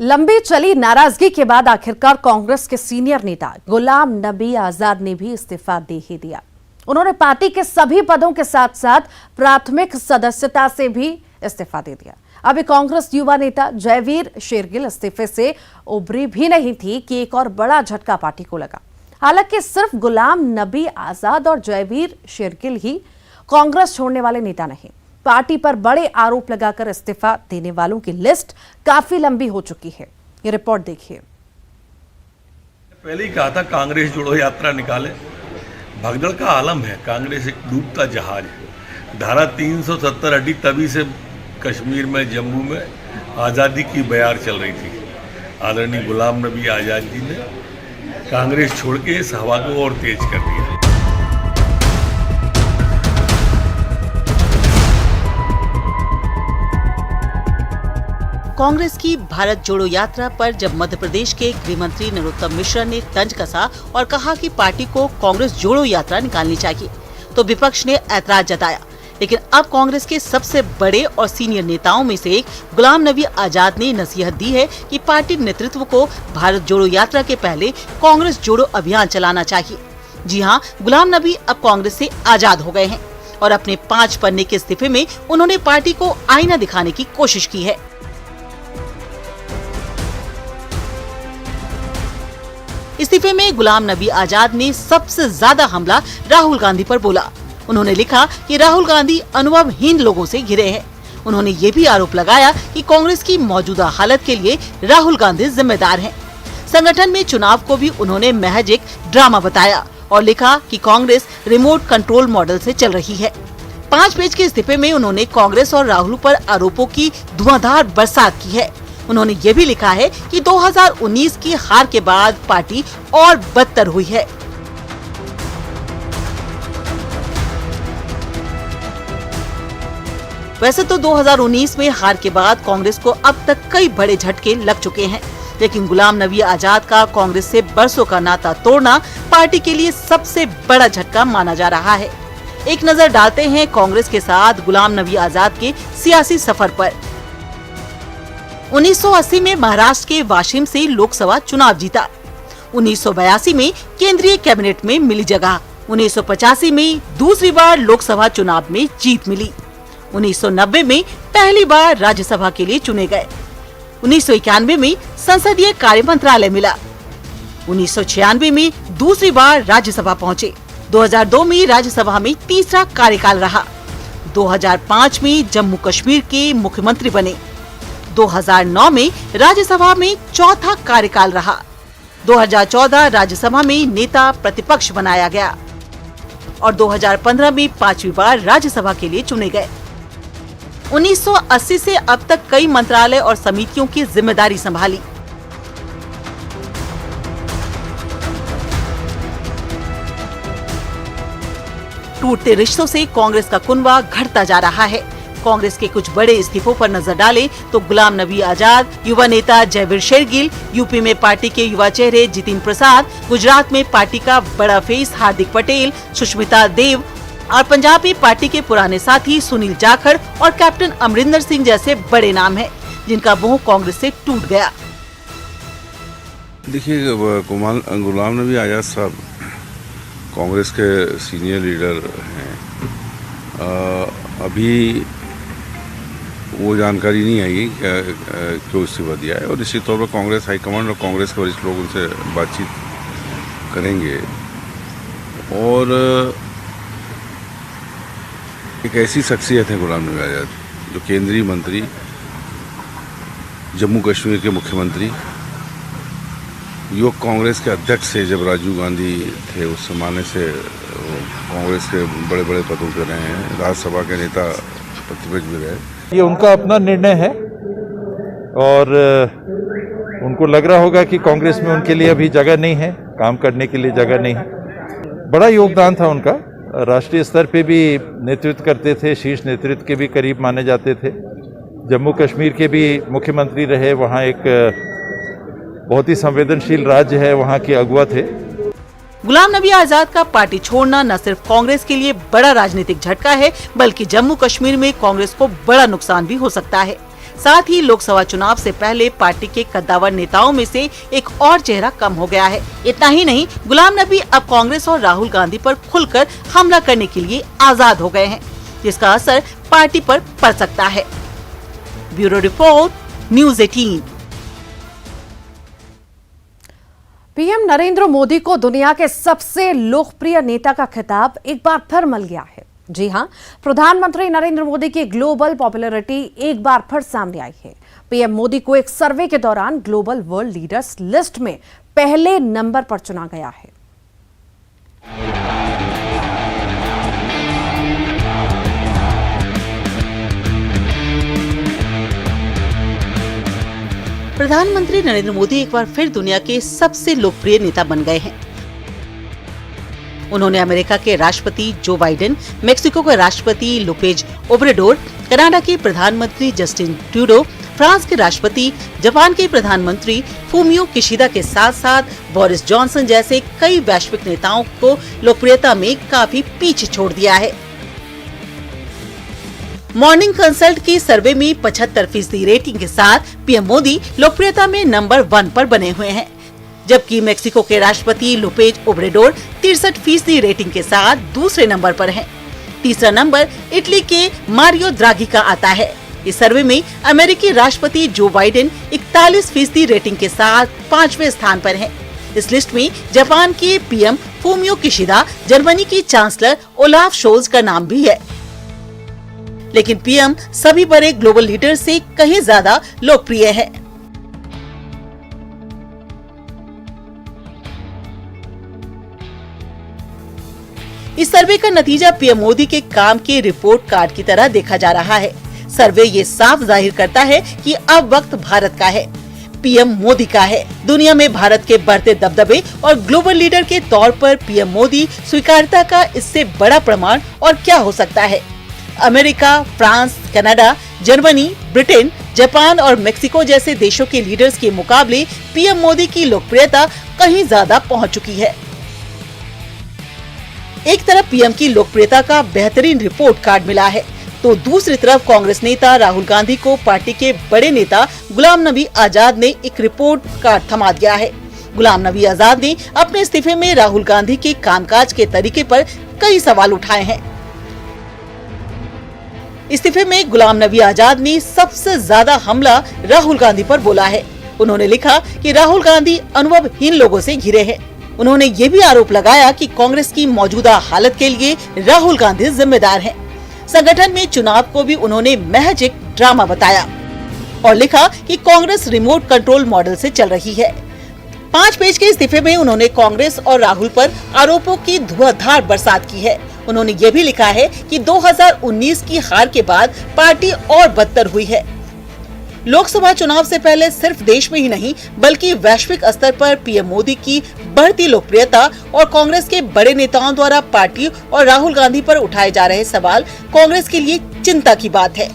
लंबी चली नाराजगी के बाद आखिरकार कांग्रेस के सीनियर नेता गुलाम नबी आजाद ने भी इस्तीफा दे ही दिया। उन्होंने पार्टी के सभी पदों के साथ साथ प्राथमिक सदस्यता से भी इस्तीफा दे दिया। अभी कांग्रेस युवा नेता जयवीर शेरगिल इस्तीफे से उभरी भी नहीं थी कि एक और बड़ा झटका पार्टी को लगा। हालांकि सिर्फ गुलाम नबी आजाद और जयवीर शेरगिल ही कांग्रेस छोड़ने वाले नेता नहीं, पार्टी पर बड़े आरोप लगाकर इस्तीफा देने वालों की लिस्ट काफी लंबी हो चुकी है। ये रिपोर्ट देखिए। पहले ही कहा था कांग्रेस जोड़ो यात्रा निकाले। भगदड़ का आलम है, कांग्रेस एक डूबता जहाज है। धारा 370 हटी तभी से कश्मीर में, जम्मू में आज़ादी की बयार चल रही थी। आदरणीय गुलाम नबी आज़ाद जी ने कांग्रेस छोड़ के इस हवा को और तेज कर दिया। कांग्रेस की भारत जोड़ो यात्रा पर जब मध्य प्रदेश के गृह मंत्री नरोत्तम मिश्रा ने तंज कसा और कहा कि पार्टी को कांग्रेस जोड़ो यात्रा निकालनी चाहिए, तो विपक्ष ने ऐतराज जताया। लेकिन अब कांग्रेस के सबसे बड़े और सीनियर नेताओं में से एक गुलाम नबी आजाद ने नसीहत दी है कि पार्टी नेतृत्व को भारत जोड़ो यात्रा के पहले कांग्रेस जोड़ो अभियान चलाना चाहिए। जी हाँ, गुलाम नबी अब कांग्रेस से आजाद हो गए हैं और अपने 5 पन्ने के इस्तीफे में उन्होंने पार्टी को आईना दिखाने की कोशिश की है। इस्तीफे में गुलाम नबी आजाद ने सबसे ज्यादा हमला राहुल गांधी पर बोला। उन्होंने लिखा कि राहुल गांधी अनुभवहीन लोगों से घिरे हैं। उन्होंने ये भी आरोप लगाया कि कांग्रेस की मौजूदा हालत के लिए राहुल गांधी जिम्मेदार हैं। संगठन में चुनाव को भी उन्होंने महज एक ड्रामा बताया और लिखा कि कांग्रेस रिमोट कंट्रोल मॉडल से चल रही है। 5 पेज के इस्तीफे में उन्होंने कांग्रेस और राहुल पर आरोपों की धुआंधार बरसात की है। उन्होंने ये भी लिखा है कि 2019 की हार के बाद पार्टी और बदतर हुई है। वैसे तो 2019 में हार के बाद कांग्रेस को अब तक कई बड़े झटके लग चुके हैं, लेकिन गुलाम नबी आजाद का कांग्रेस से बरसों का नाता तोड़ना पार्टी के लिए सबसे बड़ा झटका माना जा रहा है। एक नजर डालते हैं कांग्रेस के साथ गुलाम नबी आजाद के सियासी सफर पर। 1980 में महाराष्ट्र के वाशिम से लोकसभा चुनाव जीता। 1982 में केंद्रीय कैबिनेट में मिली जगह। 1985 में दूसरी बार लोकसभा चुनाव में जीत मिली। 1990 में पहली बार राज्यसभा के लिए चुने गए। 1991 में संसदीय कार्य मंत्रालय मिला। 1996 में दूसरी बार राज्यसभा पहुँचे। 2002 में राज्यसभा में तीसरा कार्यकाल रहा। 2005 में जम्मू कश्मीर के मुख्यमंत्री बने। 2009 में राज्यसभा में चौथा कार्यकाल रहा। 2014 राज्यसभा में नेता प्रतिपक्ष बनाया गया और 2015 में 5वीं बार राज्यसभा के लिए चुने गए। 1980 से अब तक कई मंत्रालय और समितियों की जिम्मेदारी संभाली। टूटते रिश्तों से कांग्रेस का कुनबा घटता जा रहा है। कांग्रेस के कुछ बड़े इस्तीफों पर नजर डालें तो गुलाम नबी आजाद, युवा नेता जयवीर शेरगिल, यूपी में पार्टी के युवा चेहरे जितिन प्रसाद, गुजरात में पार्टी का बड़ा फेस हार्दिक पटेल, सुष्मिता देव और पंजाब में पार्टी के पुराने साथी सुनील जाखड़ और कैप्टन अमरिंदर सिंह जैसे बड़े नाम हैं, जिनका मोह कांग्रेस से टूट गया। देखिए, गुलाम नबी आजाद साहब कांग्रेस के सीनियर लीडर हैं। अभी वो जानकारी नहीं आई क्यों इस्तीफा दिया है और निश्चित तौर पर कांग्रेस हाईकमांड और कांग्रेस के वरिष्ठ लोग उनसे बातचीत करेंगे। और एक ऐसी शख्सियत है गुलाम नबी आजाद, जो केंद्रीय मंत्री, जम्मू कश्मीर के मुख्यमंत्री, युवक कांग्रेस के अध्यक्ष थे जब राजीव गांधी थे, उस जमाने से कांग्रेस के बड़े बड़े पदों पर रहे हैं, राज्यसभा के नेता प्रतिपक्ष भी रहे। ये उनका अपना निर्णय है और उनको लग रहा होगा कि कांग्रेस में उनके लिए अभी जगह नहीं है, काम करने के लिए जगह नहीं है। बड़ा योगदान था उनका, राष्ट्रीय स्तर पे भी नेतृत्व करते थे, शीर्ष नेतृत्व के भी करीब माने जाते थे। जम्मू कश्मीर के भी मुख्यमंत्री रहे, वहाँ एक बहुत ही संवेदनशील राज्य है, वहाँ के अगुवा थे। गुलाम नबी आजाद का पार्टी छोड़ना न सिर्फ कांग्रेस के लिए बड़ा राजनीतिक झटका है, बल्कि जम्मू कश्मीर में कांग्रेस को बड़ा नुकसान भी हो सकता है। साथ ही लोकसभा चुनाव से पहले पार्टी के कद्दावर नेताओं में से एक और चेहरा कम हो गया है। इतना ही नहीं, गुलाम नबी अब कांग्रेस और राहुल गांधी पर खुलकर हमला करने के लिए आजाद हो गए हैं, जिसका असर पार्टी पर पड़ सकता है। Bureau report, news 18। PM Narendra Modi को दुनिया के सबसे लोकप्रिय नेता का खिताब एक बार फिर मिल गया है। जी हां, प्रधानमंत्री नरेंद्र मोदी की ग्लोबल पॉपुलैरिटी एक बार फिर सामने आई है। पीएम मोदी को एक सर्वे के दौरान ग्लोबल वर्ल्ड लीडर्स लिस्ट में पहले नंबर पर चुना गया है। प्रधानमंत्री नरेंद्र मोदी एक बार फिर दुनिया के सबसे लोकप्रिय नेता बन गए हैं। उन्होंने अमेरिका के राष्ट्रपति जो बाइडेन, मेक्सिको के राष्ट्रपति लोपेज ओब्रेडोर, कनाडा के प्रधानमंत्री जस्टिन ट्रूडो, फ्रांस के राष्ट्रपति, जापान के प्रधानमंत्री फूमियो किशिदा के साथ साथ बोरिस जॉनसन जैसे कई वैश्विक नेताओं को लोकप्रियता में काफी पीछे छोड़ दिया है। मॉर्निंग कंसल्ट की सर्वे में 75% रेटिंग के साथ पीएम मोदी लोकप्रियता में नंबर 1 पर बने हुए हैं, जबकि मेक्सिको के राष्ट्रपति लोपेज ओब्रेडोर 63% रेटिंग के साथ दूसरे नंबर पर हैं। तीसरा नंबर इटली के मारियो द्राघी का आता है। इस सर्वे में अमेरिकी राष्ट्रपति जो बाइडेन 41% रेटिंग के साथ 5वें स्थान पर हैं। इस लिस्ट में जापान के पीएम फूमियो किशिदा, जर्मनी की चांसलर ओलाफ शोल्ज का नाम भी है। लेकिन पीएम सभी बड़े ग्लोबल लीडर से कहीं ज्यादा लोकप्रिय है। इस सर्वे का नतीजा पीएम मोदी के काम के रिपोर्ट कार्ड की तरह देखा जा रहा है। सर्वे ये साफ जाहिर करता है कि अब वक्त भारत का है, पीएम मोदी का है। दुनिया में भारत के बढ़ते दबदबे और ग्लोबल लीडर के तौर पर पीएम मोदी स्वीकार्यता का इससे बड़ा प्रमाण और क्या हो सकता है। America, France, Canada, Germany, Britain, Japan और मेक्सिको जैसे देशों के लीडर्स के मुकाबले पीएम मोदी की लोकप्रियता कहीं ज्यादा पहुंच चुकी है। एक तरफ पीएम की लोकप्रियता का बेहतरीन रिपोर्ट कार्ड मिला है, तो दूसरी तरफ कांग्रेस नेता राहुल गांधी को पार्टी के बड़े नेता गुलाम नबी आजाद ने एक रिपोर्ट कार्ड थमा दिया है। गुलाम नबी आजाद ने अपने इस्तीफे में राहुल गांधी के कामकाज के तरीके पर कई सवाल उठाए हैं। इस्तीफे में गुलाम नबी आजाद ने सबसे ज्यादा हमला राहुल गांधी पर बोला है। उन्होंने लिखा कि राहुल गांधी अनुभवहीन लोगों से घिरे हैं। उन्होंने ये भी आरोप लगाया कि कांग्रेस की मौजूदा हालत के लिए राहुल गांधी जिम्मेदार हैं। संगठन में चुनाव को भी उन्होंने महज एक ड्रामा बताया और लिखा कि कांग्रेस रिमोट कंट्रोल मॉडल से चल रही है। 5 पेज के इस्तीफे में उन्होंने कांग्रेस और राहुल पर आरोपों की धुआंधार बरसात की है। उन्होंने ये भी लिखा है कि 2019 की हार के बाद पार्टी और बदतर हुई है। लोकसभा चुनाव से पहले सिर्फ देश में ही नहीं बल्कि वैश्विक स्तर पर पीएम मोदी की बढ़ती लोकप्रियता और कांग्रेस के बड़े नेताओं द्वारा पार्टी और राहुल गांधी पर उठाए जा रहे सवाल कांग्रेस के लिए चिंता की बात है।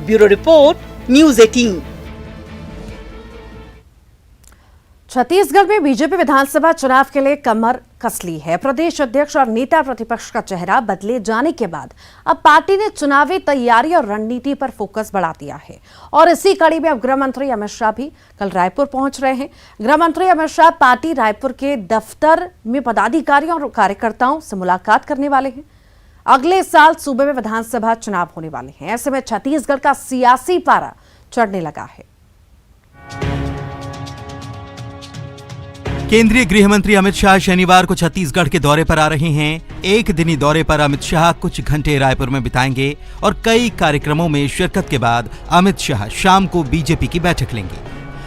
Bureau report, news 18। छत्तीसगढ़ में बीजेपी विधानसभा चुनाव के लिए कमर कस ली है। प्रदेश अध्यक्ष और नेता प्रतिपक्ष का चेहरा बदले जाने के बाद अब पार्टी ने चुनावी तैयारी और रणनीति पर फोकस बढ़ा दिया है और इसी कड़ी में अब गृह मंत्री अमित शाह भी कल रायपुर पहुंच रहे हैं। गृह मंत्री अमित शाह पार्टी रायपुर के दफ्तर में पदाधिकारियों और कार्यकर्ताओं से मुलाकात करने वाले हैं। अगले साल सूबे में विधानसभा चुनाव होने वाले हैं। ऐसे में छत्तीसगढ़ का सियासी पारा चढ़ने लगा है। केंद्रीय गृह मंत्री अमित शाह शनिवार को छत्तीसगढ़ के दौरे पर आ रहे हैं। एक दिनी दौरे पर अमित शाह कुछ घंटे रायपुर में बिताएंगे और कई कार्यक्रमों में शिरकत के बाद अमित शाह शाम को बीजेपी की बैठक लेंगे।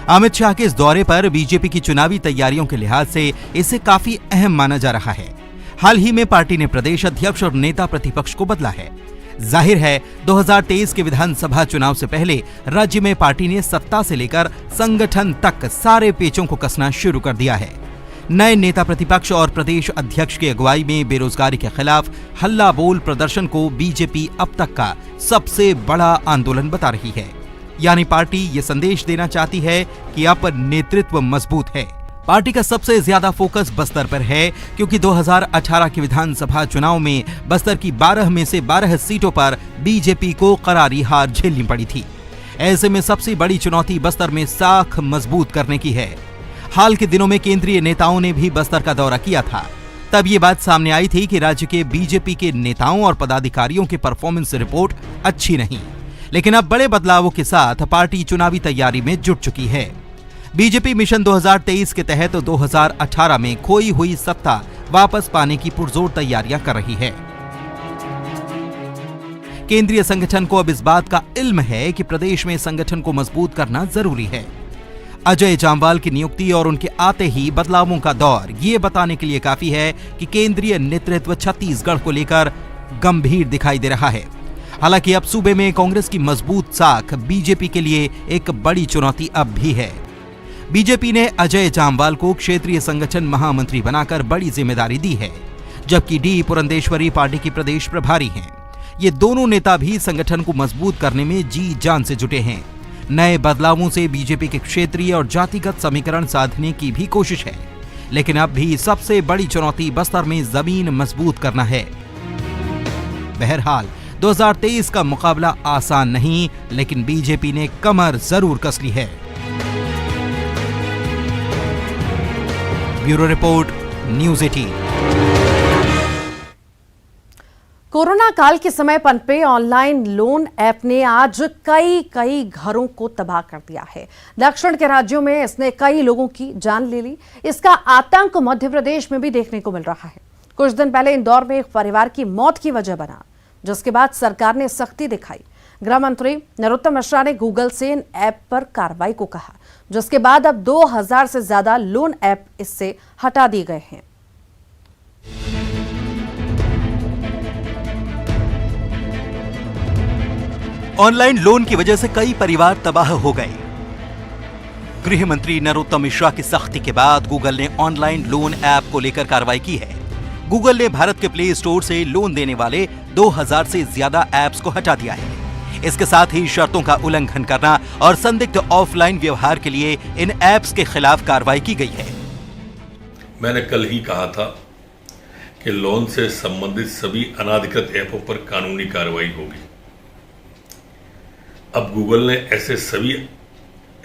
अमित शाह के इस दौरे पर बीजेपी की चुनावी तैयारियों के लिहाज से इसे काफी अहम माना जा रहा है। हाल ही में पार्टी ने प्रदेश अध्यक्ष और नेता प्रतिपक्ष को बदला है। जाहिर है 2023 के विधानसभा चुनाव से पहले राज्य में पार्टी ने सत्ता से लेकर संगठन तक सारे पेचों को कसना शुरू कर दिया है। नए नेता प्रतिपक्ष और प्रदेश अध्यक्ष की अगुवाई में बेरोजगारी के खिलाफ हल्ला बोल प्रदर्शन को बीजेपी अब तक का सबसे बड़ा आंदोलन बता रही है। यानी पार्टी ये संदेश देना चाहती है कि अब नेतृत्व मजबूत है, पार्टी का सबसे ज्यादा फोकस बस्तर पर है, क्योंकि 2018 के विधानसभा चुनाव में बस्तर की 12 में से 12 सीटों पर बीजेपी को करारी हार झेलनी पड़ी थी। ऐसे में सबसे बड़ी चुनौती बस्तर में साख मजबूत करने की है। हाल के दिनों में केंद्रीय नेताओं ने भी बस्तर का दौरा किया था। तब ये बात सामने आई थी कि राज्य के बीजेपी के नेताओं और पदाधिकारियों की परफॉर्मेंस रिपोर्ट अच्छी नहीं, लेकिन अब बड़े बदलावों के साथ पार्टी चुनावी तैयारी में जुट चुकी है। बीजेपी मिशन 2023 के तहत 2018 में खोई हुई सत्ता वापस पाने की पुरजोर तैयारियां कर रही है। केंद्रीय संगठन को अब इस बात का इल्म है कि प्रदेश में संगठन को मजबूत करना जरूरी है। अजय जामवाल की नियुक्ति और उनके आते ही बदलावों का दौर ये बताने के लिए काफी है कि केंद्रीय नेतृत्व छत्तीसगढ़ को लेकर गंभीर दिखाई दे रहा है। हालांकि अब सूबे में कांग्रेस की मजबूत साख बीजेपी के लिए एक बड़ी चुनौती अब भी है। बीजेपी ने अजय जामवाल को क्षेत्रीय संगठन महामंत्री बनाकर बड़ी जिम्मेदारी दी है, जबकि डी पुरंदेश्वरी पार्टी की प्रदेश प्रभारी हैं। ये दोनों नेता भी संगठन को मजबूत करने में जी जान से जुटे हैं। नए बदलावों से बीजेपी के क्षेत्रीय और जातिगत समीकरण साधने की भी कोशिश है, लेकिन अब भी सबसे बड़ी चुनौती बस्तर में जमीन मजबूत करना है। बहरहाल 2023 का मुकाबला आसान नहीं, लेकिन बीजेपी ने कमर जरूर कस ली है। Bureau report, news 18। कोरोना काल के समय पनपे ऑनलाइन लोन ऐप ने आज कई घरों को तबाह कर दिया है। दक्षिण के राज्यों में इसने कई लोगों की जान ले ली। इसका आतंक मध्य प्रदेश में भी देखने को मिल रहा है। कुछ दिन पहले इंदौर में एक परिवार की मौत की वजह बना, जिसके बाद सरकार ने सख्ती दिखाई। गृह मंत्री नरोत्तम मिश्रा ने गूगल से इन ऐप पर कार्रवाई को कहा, जिसके बाद अब 2000 से ज्यादा लोन ऐप इससे हटा दिए गए हैं। ऑनलाइन लोन की वजह से कई परिवार तबाह हो गए। गृह मंत्री नरोत्तम मिश्रा की सख्ती के बाद गूगल ने ऑनलाइन लोन ऐप को लेकर कार्रवाई की है। गूगल ने भारत के प्ले स्टोर से लोन देने वाले 2000 से ज्यादा ऐप्स को हटा दिया है। इसके साथ ही शर्तों का उल्लंघन करना और संदिग्ध ऑफलाइन व्यवहार के लिए इन ऐप्स के खिलाफ कार्रवाई की गई है। मैंने कल ही कहा था कि लोन से संबंधित सभी अनाधिकृत ऐपों पर कानूनी कार्रवाई होगी। अब गूगल ने ऐसे सभी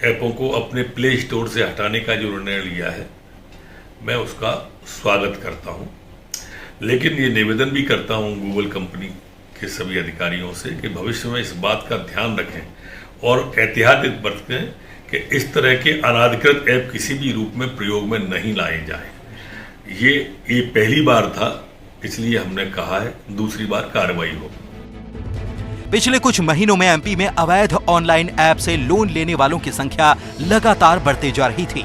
ऐपों को अपने प्ले स्टोर से हटाने का जो निर्णय लिया है, मैं उसका स्वागत करता हूं। लेकिन ये निवेदन भी करता हूं गूगल कंपनी के सभी अधिकारियों से कि भविष्य में इस बात का ध्यान रखें और एहतियात बरतें कि इस तरह के अनाधिकृत ऐप किसी भी रूप में प्रयोग में नहीं लाए जाए। ये पहली बार था, इसलिए हमने कहा है दूसरी बार कार्रवाई हो। पिछले कुछ महीनों में एमपी में अवैध ऑनलाइन ऐप से लोन लेने वालों की संख्या लगातार बढ़ती जा रही थी।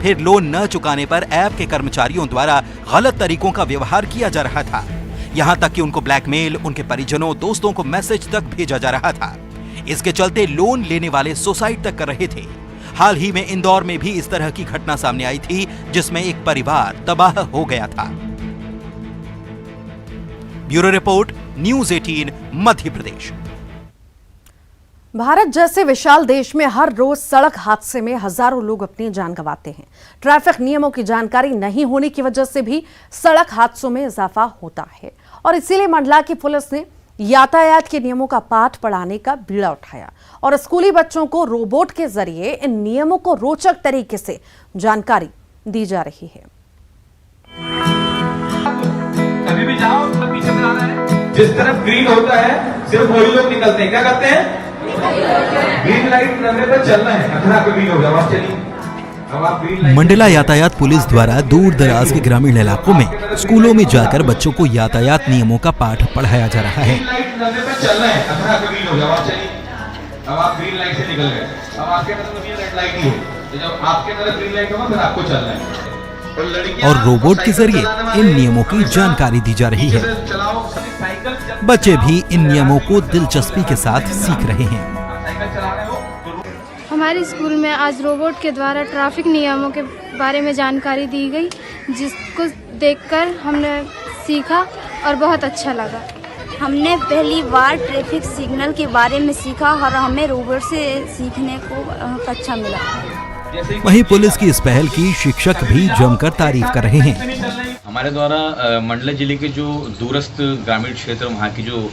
फिर लोन न चुकाने पर ऐप के कर्मचारियों द्वारा गलत तरीकों का व्यवहार किया जा रहा था। यहां तक कि उनको ब्लैकमेल, उनके परिजनों, दोस्तों को मैसेज तक भेजा जा रहा था। इसके चलते लोन लेने वाले सुसाइड तक कर रहे थे। हाल ही में इंदौर में भी इस तरह की घटना सामने आई थी, जिसमें एक परिवार तबाह हो गया था। Bureau report, news 18, Madhya Pradesh. Bharat जैसे विशाल देश में हर रोज सड़क हादसे में हजारों लोग अपनी जान गंवाते हैं। ट्रैफिक नियमों की जानकारी नहीं होने की वजह से भी सड़क हादसों में इजाफा होता है और इसीलिए मंडला की पुलिस ने यातायात के नियमों का पाठ पढ़ाने का बीड़ा उठाया और स्कूली बच्चों को रोबोट के जरिए इन नियमों को रोचक तरीके से जानकारी दी जा रही है। कभी भी जाओ तो पीछे से आना है। जिस तरफ ग्रीन होता है सिर्फ वही लोग निकलते हैं। क्या करते हैं? ग्रीन लाइट नंबर पर चलना है। अगर आपको ग्रीन हो जाए आप चलिए। मंडला यातायात पुलिस द्वारा दूर दराज के ग्रामीण इलाकों में स्कूलों में जाकर बच्चों को यातायात नियमों का पाठ पढ़ाया जा रहा है। ग्रीन लाइट नंबर पर चलना है। अगर आपको ग्रीन हो जाए आप चलिए। अब आप ग्रीन लाइट से निकल गए, अब आपके तरफ रेड लाइट ही हो। जब आपके तरफ ग्रीन लाइट होगा फिर आपको चलना है। और रोबोट के जरिए इन नियमों की जानकारी दी जा रही है। बच्चे भी इन नियमों को दिलचस्पी के साथ सीख रहे हैं। हमारे स्कूल में आज रोबोट के द्वारा ट्रैफिक नियमों के बारे में जानकारी दी गई, जिसको देखकर हमने सीखा और बहुत अच्छा लगा। हमने पहली बार ट्रैफिक सिग्नल के बारे में सीखा और हमें रोबोट से सीखने को अच्छा मिला। वहीं पुलिस की इस पहल की शिक्षक भी जमकर तारीफ कर रहे हैं। हमारे द्वारा मंडला जिले के जो दूरस्थ ग्रामीण क्षेत्र, वहाँ की जो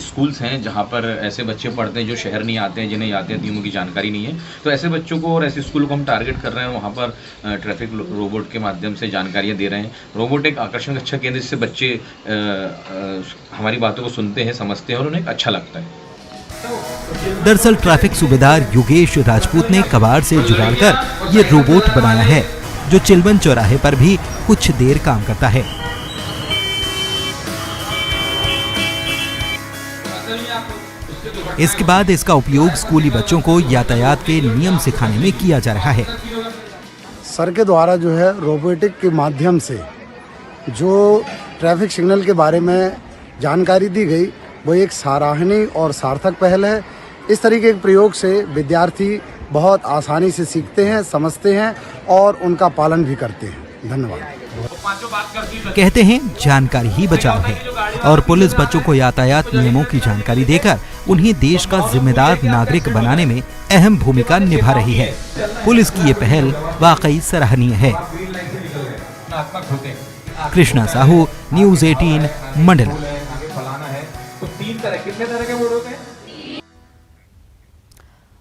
स्कूल्स हैं जहाँ पर ऐसे बच्चे पढ़ते हैं जो शहर नहीं आते हैं, जिन्हें यातायात नियमों की जानकारी नहीं है, तो ऐसे बच्चों को और ऐसे स्कूल को हम टारगेट कर रहे हैं। वहाँ पर ट्रैफिक रोबोट के माध्यम से जानकारियाँ दे रहे हैं। रोबोट एक आकर्षण अच्छा केंद्र, जिससे बच्चे हमारी बातों को सुनते हैं, समझते हैं और उन्हें अच्छा लगता है। दरअसल ट्रैफिक सूबेदार योगेश राजपूत ने कबाड़ से जुगाड़ कर ये रोबोट बनाया है, जो चिलवन चौराहे पर भी कुछ देर काम करता है। इसके बाद इसका उपयोग स्कूली बच्चों को यातायात के नियम सिखाने में किया जा रहा है। सर के द्वारा जो है रोबोटिक के माध्यम से जो ट्रैफिक सिग्नल के बारे में जानकारी दी गई, वो एक सराहनीय और सार्थक पहल है। इस तरीके के प्रयोग से विद्यार्थी बहुत आसानी से सीखते हैं, समझते हैं और उनका पालन भी करते हैं। धन्यवाद। कहते हैं जानकारी ही बचाव है, और पुलिस बच्चों को यातायात नियमों की जानकारी देकर उन्हें देश का जिम्मेदार नागरिक बनाने में अहम भूमिका निभा रही है। पुलिस की ये पहल वाकई सराहनीय है। कृष्णा साहू, न्यूज़ 18, मंडला।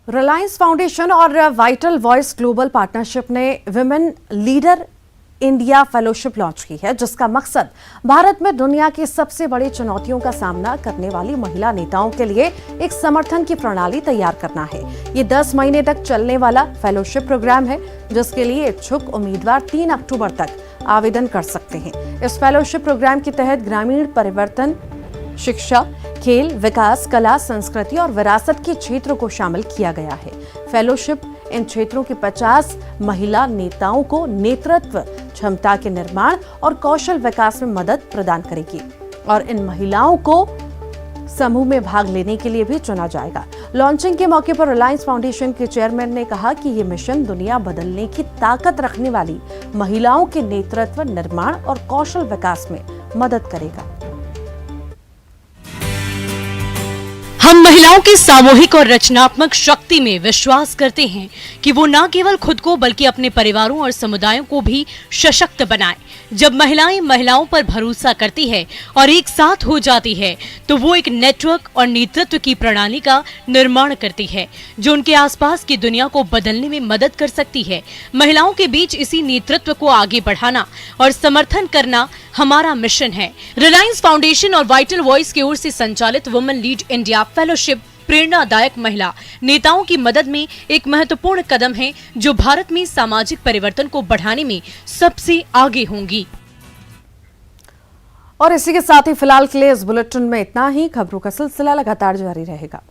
रिलायंस फाउंडेशन और वाइटल वॉइस ग्लोबल पार्टनरशिप ने women leader India fellowship launch की है, जिसका मकसद भारत में दुनिया की सबसे बड़ी चुनौतियों का सामना करने वाली महिला नेताओं के लिए एक समर्थन की प्रणाली तैयार करना है। ये 10 महीने तक चलने वाला फेलोशिप प्रोग्राम है, जिसके लिए इच्छुक उम्मीदवार 3 अक्टूबर तक आवेदन कर सकते हैं। इस फेलोशिप प्रोग्राम के तहत ग्रामीण परिवर्तन, शिक्षा, खेल, विकास, कला, संस्कृति और विरासत के क्षेत्रों को शामिल किया गया है। फेलोशिप इन क्षेत्रों के 50 महिला नेताओं को नेतृत्व क्षमता के निर्माण और कौशल विकास में मदद प्रदान करेगी, और इन महिलाओं को समूह में भाग लेने के लिए भी चुना जाएगा। लॉन्चिंग के मौके पर रिलायंस फाउंडेशन के चेयरमैन ने कहा कि ये मिशन दुनिया बदलने की ताकत रखने वाली महिलाओं के नेतृत्व, निर्माण और कौशल विकास में मदद करेगा। हम महिलाओं की सामूहिक और रचनात्मक शक्ति में विश्वास करते हैं कि वो न केवल खुद को बल्कि अपने परिवारों और समुदायों को भी सशक्त बनाएं। जब महिलाएं महिलाओं पर भरोसा करती है और एक साथ हो जाती है, तो वो एक नेटवर्क और नेतृत्व की प्रणाली का निर्माण करती है, जो उनके आसपास की दुनिया को बदलने में मदद कर सकती है। महिलाओं के बीच इसी नेतृत्व को आगे बढ़ाना और समर्थन करना हमारा मिशन है। रिलायंस फाउंडेशन और वाइटल वॉइस की ओर से संचालित वुमेन लीड इंडिया फेलोशिप प्रेरणादायक महिला नेताओं की मदद में एक महत्वपूर्ण कदम है, जो भारत में सामाजिक परिवर्तन को बढ़ाने में सबसे आगे होंगी। और इसी के साथ ही फिलहाल के लिए इस बुलेटिन में इतना ही। खबरों का सिलसिला लगातार जारी रहेगा।